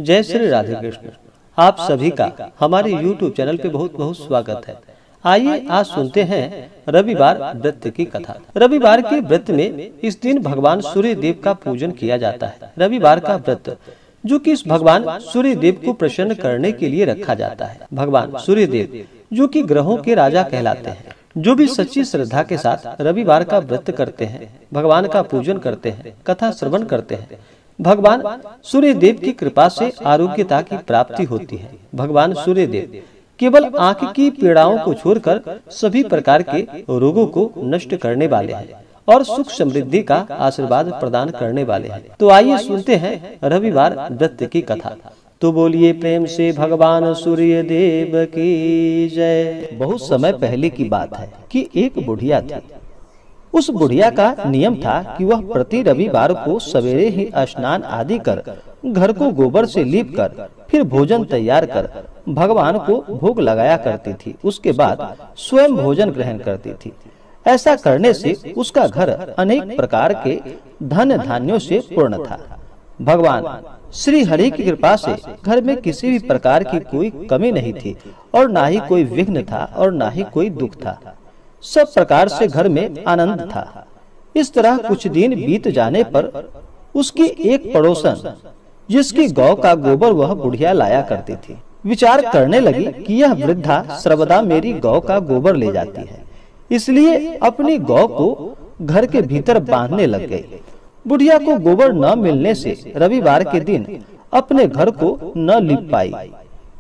जय श्री राधे कृष्ण। आप सभी का हमारे YouTube चैनल पे बहुत बहुत स्वागत है। आइए आज सुनते हैं रविवार व्रत की कथा। रविवार के व्रत में इस दिन भगवान सूर्य देव का पूजन किया जाता है। रविवार का व्रत जो कि इस भगवान सूर्य देव को प्रसन्न करने के लिए रखा जाता है। भगवान सूर्य देव जो कि ग्रहों के राजा कहलाते हैं, जो भी सच्ची श्रद्धा के साथ रविवार का व्रत करते हैं, भगवान का पूजन करते हैं, कथा श्रवण करते हैं, भगवान सूर्य देव की कृपा से आरोग्यता की प्राप्ति होती है। भगवान सूर्य देव केवल आंख की पीड़ाओं को छोड़कर सभी प्रकार के रोगों को नष्ट करने वाले हैं और सुख समृद्धि का आशीर्वाद प्रदान करने वाले हैं। तो आइए सुनते हैं रविवार व्रत की कथा। तो बोलिए प्रेम से भगवान सूर्य देव की जय। बहुत समय पहले की बात है कि एक बुढ़िया थी। उस बुढ़िया का नियम था कि वह प्रति रविवार को सवेरे ही स्नान आदि कर घर को गोबर से लीप कर फिर भोजन तैयार कर भगवान को भोग लगाया करती थी। उसके बाद स्वयं भोजन ग्रहण करती थी। ऐसा करने से उसका घर अनेक प्रकार के धन धान्यों से पूर्ण था। भगवान श्री हरि की कृपा से घर में किसी भी प्रकार की कोई कमी नहीं थी और ना ही कोई विघ्न था और ना ही कोई दुख था। सब प्रकार से घर में आनंद था। इस तरह कुछ दिन बीत जाने पर उसकी एक पड़ोसन जिसकी गौ का गोबर वह बुढ़िया लाया करती थी, विचार करने लगी कि यह वृद्धा सर्वदा मेरी गौ का गोबर ले जाती है, इसलिए अपनी गौ को घर के भीतर बांधने लग गई। बुढ़िया को गोबर न मिलने से रविवार के दिन अपने घर को न लीप पाई,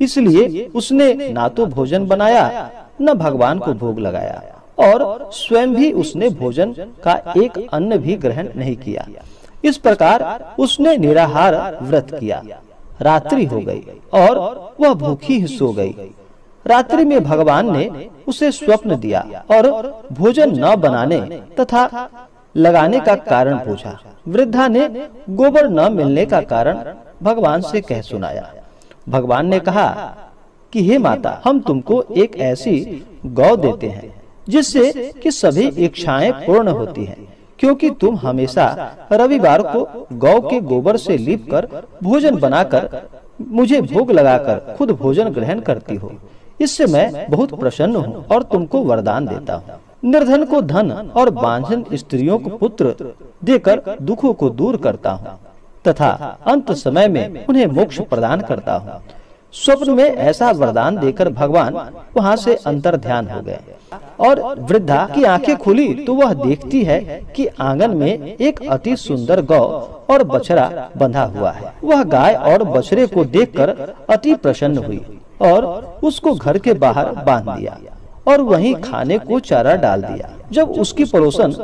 इसलिए उसने ना तो भोजन बनाया न भगवान को भोग लगाया और स्वयं भी उसने भोजन का एक अन्न भी ग्रहण नहीं किया। इस प्रकार उसने निराहार व्रत किया। रात्रि हो गई और वह भूखी ही सो गई। रात्रि में भगवान ने उसे स्वप्न दिया और भोजन न बनाने तथा लगाने का कारण पूछा। वृद्धा ने गोबर न मिलने का कारण भगवान से कह सुनाया। भगवान ने कहा कि हे माता, हम तुमको एक ऐसी गौ देते हैं जिससे कि सभी इच्छाएं पूर्ण होती हैं, क्योंकि तुम हमेशा रविवार को गौ के गोबर से लीपकर भोजन बनाकर मुझे भोग लगाकर खुद भोजन ग्रहण करती हो। इससे मैं बहुत प्रसन्न हूँ और तुमको वरदान देता हूँ। निर्धन को धन और बांझन स्त्रियों को पुत्र देकर दुखों को दूर करता हूँ तथा अंत समय में उन्हें मोक्ष प्रदान करता हूँ। स्वप्न में ऐसा वरदान देकर भगवान वहाँ से अंतर ध्यान हो गए और वृद्धा की आंखें खुली तो वह देखती है कि आंगन में एक अति सुंदर गौ और बछड़ा बंधा हुआ है। वह गाय और बछड़े को देखकर अति प्रसन्न हुई और उसको घर के बाहर बांध दिया और वहीं खाने को चारा डाल दिया। जब उसकी पड़ोसन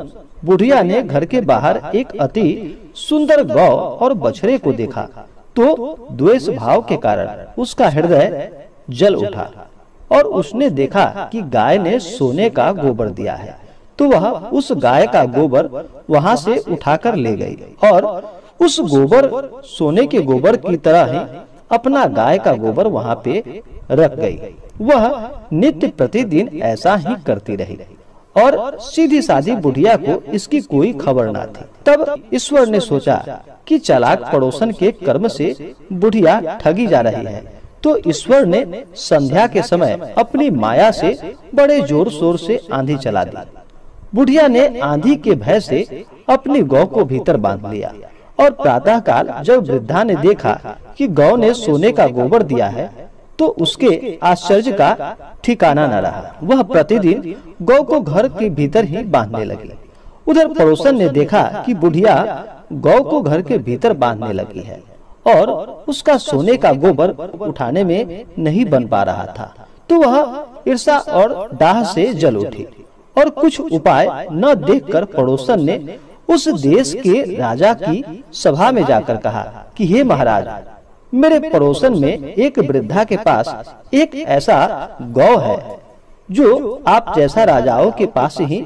बुढ़िया ने घर के बाहर एक अति सुंदर गौ और बछड़े को देखा तो द्वेष भाव के कारण उसका हृदय जल उठा और उसने देखा कि गाय ने सोने का गोबर दिया है, तो वह उस गाय का गोबर वहां से उठाकर ले गई और उस गोबर सोने के गोबर की तरह ही अपना गाय का गोबर वहां पे रख गई। वह नित्य प्रतिदिन ऐसा ही करती रही और सीधी सादी बुढ़िया को इसकी कोई खबर ना थी। तब ईश्वर ने सोचा कि चालाक पड़ोसन के कर्म से बुढ़िया ठगी जा रही है, तो ईश्वर ने संध्या के समय अपनी माया से बड़े जोर शोर से आंधी चला दी। बुढ़िया ने आंधी के भय से अपनी गौ को भीतर बांध लिया और प्रातः काल जब वृद्धा ने देखा कि गौ ने सोने का गोबर दिया है तो उसके आश्चर्य का ठिकाना न रहा। वह प्रतिदिन गौ को घर के भीतर ही बांधने लगी। उधर पड़ोसन ने देखा कि बुढ़िया गौ को घर के भीतर बांधने लगी है और उसका सोने का गोबर उठाने में नहीं बन पा रहा था, तो वह ईर्ष्या और डाह से जल उठी और कुछ उपाय न देखकर पड़ोसन ने उस देश के राजा की सभा में जाकर कहा कि हे महाराज, मेरे पड़ोसन में एक वृद्धा के पास एक ऐसा गौ है जो आप जैसा राजाओं के पास ही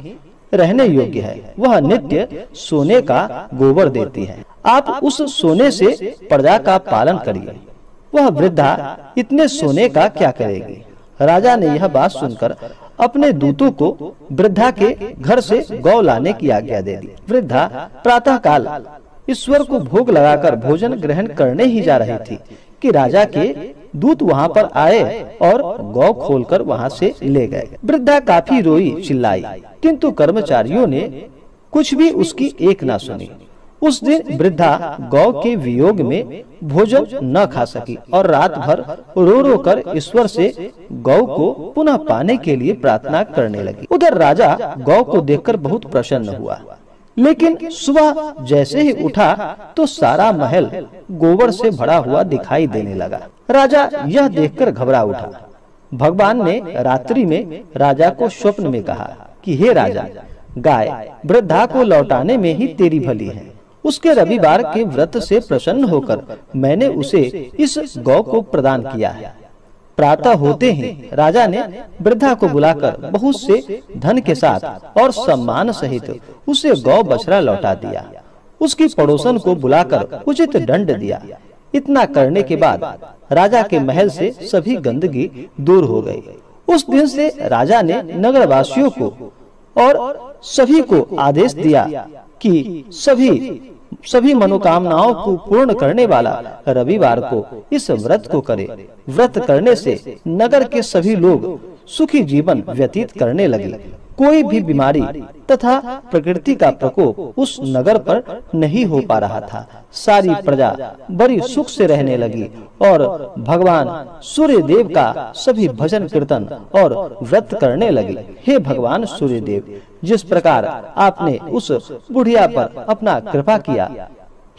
रहने योग्य है। वह नित्य सोने का गोबर देती है। आप उस सोने से प्रजा का पालन करिए। वह वृद्धा इतने सोने का क्या करेगी? राजा ने यह बात सुनकर अपने दूतों को वृद्धा के घर से गौ लाने की आज्ञा दे दी। वृद्धा प्रातः काल ईश्वर को भोग लगाकर भोजन ग्रहण करने ही जा रही थी कि राजा के दूत वहाँ पर आए और गौ खोलकर वहाँ से ले गए। वृद्धा काफी रोई चिल्लाई, किंतु कर्मचारियों ने कुछ भी उसकी एक ना सुनी। उस दिन वृद्धा गौ के वियोग में भोजन न खा सकी और रात भर रो रो कर ईश्वर से गौ को पुनः पाने के लिए प्रार्थना करने लगी। उधर राजा गौ को देखकर बहुत प्रसन्न हुआ, लेकिन सुबह जैसे ही उठा तो सारा महल गोबर से भरा हुआ दिखाई देने लगा। राजा यह देखकर घबरा उठा। भगवान ने रात्रि में राजा को स्वप्न में कहा कि हे राजा, गाय वृद्धा को लौटाने में ही तेरी भली है। उसके रविवार के व्रत से प्रसन्न होकर मैंने उसे इस गौ को प्रदान किया है। प्रातः होते ही राजा ने वृद्धा को बुलाकर बहुत से धन के साथ और सम्मान सहित उसे गौ बछड़ा लौटा दिया। उसकी पड़ोसन को बुलाकर उचित दंड दिया। इतना करने के बाद राजा के महल से सभी गंदगी दूर हो गई। उस दिन से राजा ने नगरवासियों को और सभी को आदेश दिया कि सभी मनोकामनाओं को पूर्ण करने वाला रविवार को इस व्रत को करे। व्रत करने से नगर के सभी लोग सुखी जीवन व्यतीत करने लगे। कोई भी बीमारी तथा प्रकृति का प्रकोप उस नगर पर नहीं हो पा रहा था। सारी प्रजा बड़ी सुख से रहने लगी और भगवान सूर्य देव का सभी भजन कीर्तन और व्रत करने लगे। हे भगवान सूर्य देव, जिस प्रकार आपने उस बुढ़िया पर अपना कृपा किया,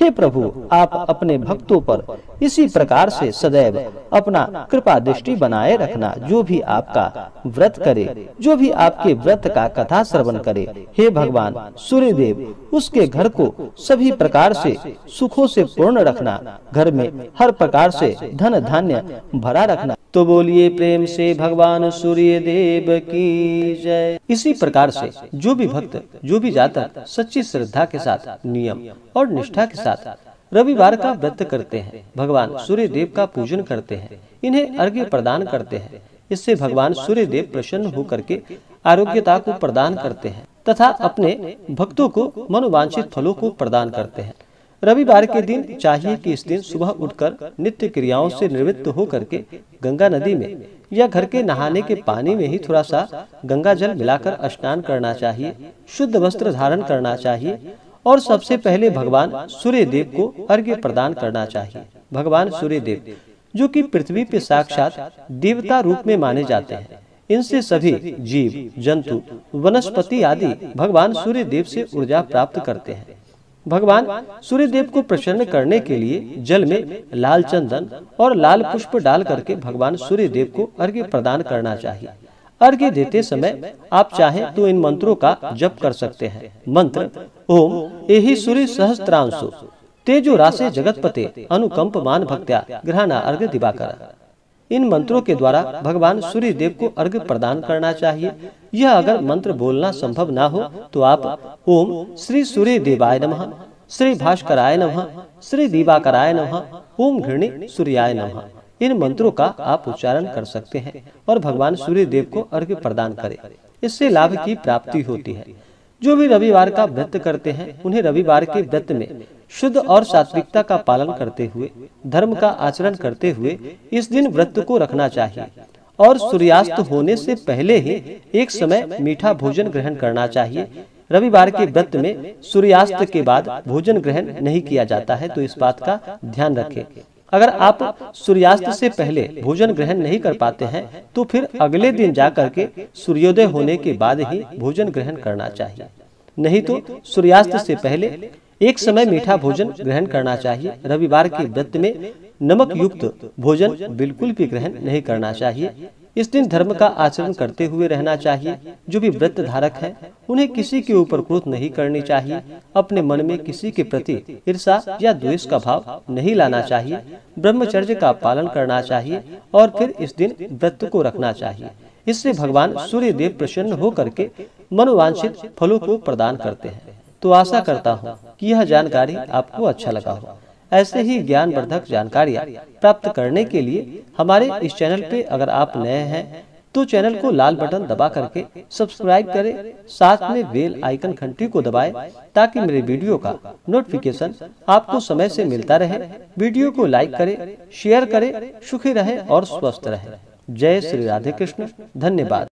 हे प्रभु आप अपने भक्तों पर इसी प्रकार से सदैव अपना कृपा दृष्टि बनाए रखना। जो भी आपका व्रत करे, जो भी आपके व्रत का कथा श्रवण करे, हे भगवान सूर्य देव उसके घर को सभी प्रकार से सुखों से पूर्ण रखना। घर में हर प्रकार से धन धान्य भरा रखना। तो बोलिए प्रेम से भगवान सूर्य देव की जय। इसी प्रकार से जो भी भक्त, जो भी जातक सच्ची श्रद्धा के साथ, नियम और निष्ठा के साथ रविवार का व्रत करते हैं, भगवान सूर्य देव का पूजन करते हैं, इन्हें अर्घ्य प्रदान करते हैं, इससे भगवान सूर्य देव प्रसन्न होकर के आरोग्यता को प्रदान करते हैं तथा अपने भक्तों को मनोवांछित फलों को प्रदान करते हैं। रविवार के दिन चाहिए कि इस दिन सुबह उठकर नित्य क्रियाओं से निवृत्त होकर के गंगा नदी में या घर के नहाने के पानी में ही थोड़ा सा गंगा जल मिलाकर स्नान करना चाहिए। शुद्ध वस्त्र धारण करना चाहिए और सबसे पहले भगवान सूर्य देव को अर्घ्य प्रदान करना चाहिए। भगवान सूर्य देव जो कि पृथ्वी पे साक्षात देवता रूप में माने जाते हैं, इनसे सभी जीव जंतु वनस्पति आदि भगवान सूर्य देव से ऊर्जा प्राप्त करते हैं। भगवान सूर्य देव को प्रसन्न करने के लिए जल में लाल चंदन और लाल पुष्प डाल करके भगवान सूर्य देव को अर्घ्य प्रदान करना चाहिए। अर्घ्य देते समय आप चाहें तो इन मंत्रों का जप कर सकते हैं। मंत्र ओम एहि सूर्य सहस्त्रांशु तेजो रासे जगतपते अनुकंपमान भक्त्या ग्रहणा अर्घ्य दिवाकर। इन मंत्रों के द्वारा भगवान सूर्य देव को अर्घ्य प्रदान करना चाहिए। यह अगर मंत्र बोलना संभव ना हो तो आप ओम श्री सूर्य देवाय नमः, श्री भास्कराय नमः, श्री दिवाकराय नमः, ओम घृणी सूर्याय नमः, इन मंत्रों का आप उच्चारण कर सकते हैं और भगवान सूर्य देव को अर्घ्य प्रदान करें। इससे लाभ की प्राप्ति होती है। जो भी रविवार का व्रत करते हैं उन्हें रविवार के व्रत में शुद्ध और सात्विकता का पालन करते हुए, धर्म का आचरण करते हुए इस दिन व्रत को रखना चाहिए और सूर्यास्त होने से पहले ही एक समय मीठा भोजन ग्रहण करना चाहिए। रविवार के व्रत में सूर्यास्त के बाद भोजन ग्रहण नहीं किया जाता है, तो इस बात का ध्यान रखें। अगर आप सूर्यास्त से पहले भोजन ग्रहण नहीं कर पाते हैं तो फिर अगले दिन जाकर के सूर्योदय होने के बाद ही भोजन ग्रहण करना चाहिए। नहीं तो सूर्यास्त से पहले एक समय मीठा भोजन ग्रहण करना चाहिए। रविवार के व्रत में नमक युक्त भोजन बिल्कुल भी ग्रहण नहीं करना चाहिए। इस दिन धर्म का आचरण करते हुए रहना चाहिए। जो भी व्रत धारक हैं उन्हें किसी के ऊपर क्रोध नहीं करनी चाहिए। अपने मन में किसी के प्रति ईर्ष्या या द्वेष का भाव नहीं लाना चाहिए। ब्रह्मचर्य का पालन करना चाहिए और फिर इस दिन व्रत को रखना चाहिए। इससे भगवान सूर्य देव प्रसन्न होकर के मनोवांछित फलों को प्रदान करते हैं। तो आशा करता हूँ कि यह जानकारी आपको अच्छा लगा हो। ऐसे ही ज्ञानवर्धक जानकारियाँ प्राप्त करने के लिए हमारे इस चैनल पे अगर आप नए हैं तो चैनल को लाल बटन दबा करके सब्सक्राइब करें, साथ में बेल आइकन घंटी को दबाएं ताकि मेरे वीडियो का नोटिफिकेशन आपको समय से मिलता रहे। वीडियो को लाइक करें, शेयर करें, सुखी रहें और स्वस्थ रहें। जय श्री राधे कृष्ण। धन्यवाद।